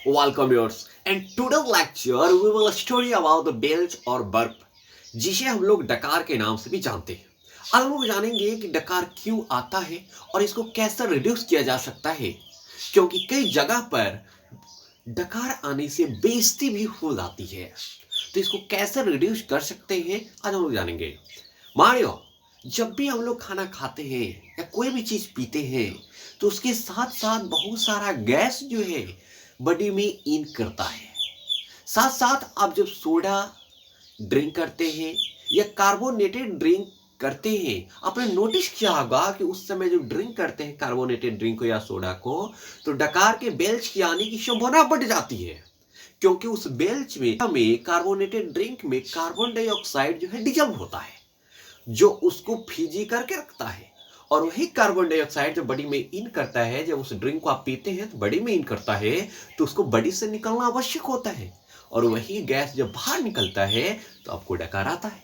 Welcome yours. And today's lecture we will story about the belch or burp, जिसे हम लोग डकार के नाम से भी जानते हैं। आज हम लोग जानेंगे कि डकार क्यों आता है और इसको कैसे रिड्यूस किया जा सकता है, क्योंकि कई जगह पर डकार आने से बेइज्जती भी हो जाती है। तो इसको कैसे रिड्यूस कर सकते हैं आज हम लोग जानेंगे। मारियो, जब भी हम लोग खाना खाते हैं या कोई भी चीज पीते हैं तो उसके साथ साथ बहुत सारा गैस जो है बॉडी में इन करता है। साथ साथ आप जब सोडा ड्रिंक करते हैं या कार्बोनेटेड ड्रिंक करते हैं, आपने नोटिस किया होगा कि उस समय जब ड्रिंक करते हैं कार्बोनेटेड ड्रिंक को या सोडा को, तो डकार के बेल्च की आने की संभावना बढ़ जाती है, क्योंकि उस बेल्च में कार्बोनेटेड ड्रिंक में कार्बन डाइऑक्साइड जो है डिजल्व होता है, जो उसको फीजी करके रखता है। और वही कार्बन डाइऑक्साइड जब बॉडी में इन करता है, जब उस ड्रिंक को आप पीते हैं तो बॉडी में इन करता है, तो उसको बॉडी से निकलना आवश्यक होता है। और वही गैस जब बाहर निकलता है तो आपको डकार आता है।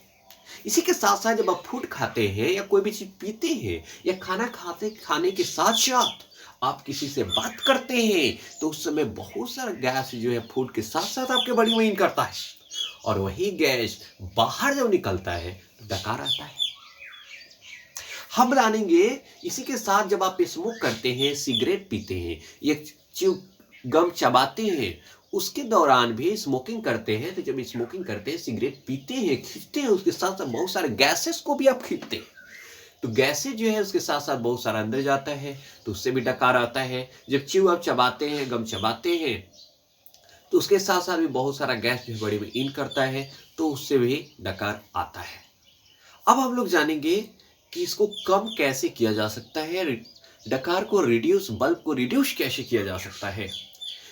इसी के साथ साथ जब आप फूड खाते हैं या कोई भी चीज पीते हैं या खाने के साथ साथ आप किसी से बात करते हैं, तो उस समय बहुत सारा गैस जो है फूड के साथ साथ आपके बॉडी में इन करता है। और वही गैस बाहर जब निकलता है तो डकार आता है। हम जानेंगे इसी के साथ जब आप स्मोक करते हैं, सिगरेट पीते हैं या च्यू गम चबाते हैं, उसके दौरान भी स्मोकिंग करते हैं, तो जब स्मोकिंग करते हैं, सिगरेट पीते हैं, खींचते हैं, उसके साथ साथ बहुत सारे गैसेस को भी आप खींचते हैं, तो गैसेज जो है उसके साथ साथ बहुत सारा अंदर जाता है, तो उससे भी डकार आता है। जब च्यू आप चबाते हैं, गम चबाते हैं, तो उसके साथ साथ भी बहुत सारा गैस जो है बॉडी में इन करता है, तो उससे भी डकार आता है। अब हम लोग जानेंगे कि इसको कम कैसे किया जा सकता है, डकार को रिड्यूस, बल्ब को रिड्यूस कैसे किया जा सकता है।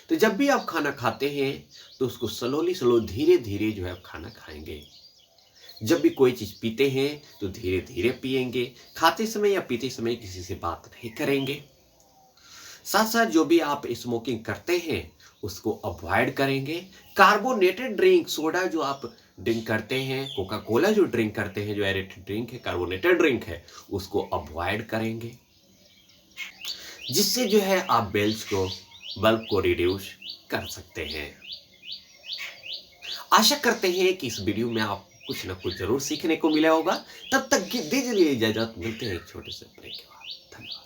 तो जब भी आप खाना खाते हैं तो उसको स्लो धीरे धीरे जो है आप खाना खाएंगे। जब भी कोई चीज पीते हैं तो धीरे धीरे पिएंगे। खाते समय या पीते समय किसी से बात नहीं करेंगे। साथ साथ जो भी आप स्मोकिंग करते हैं उसको अवॉइड करेंगे। कार्बोनेटेड ड्रिंक, सोडा जो आप ड्रिंक करते हैं, कोका कोला जो ड्रिंक करते हैं, जो एरेटेड ड्रिंक है, कार्बोनेटेड ड्रिंक है, उसको अवॉइड करेंगे, जिससे जो है आप बल्ब को रिड्यूस कर सकते हैं। आशा करते हैं कि इस वीडियो में आप कुछ ना कुछ जरूर सीखने को मिला होगा। तब तक दीजिए इजाजत, मिलते हैं एक छोटे से ब्रेक के बाद। धन्यवाद।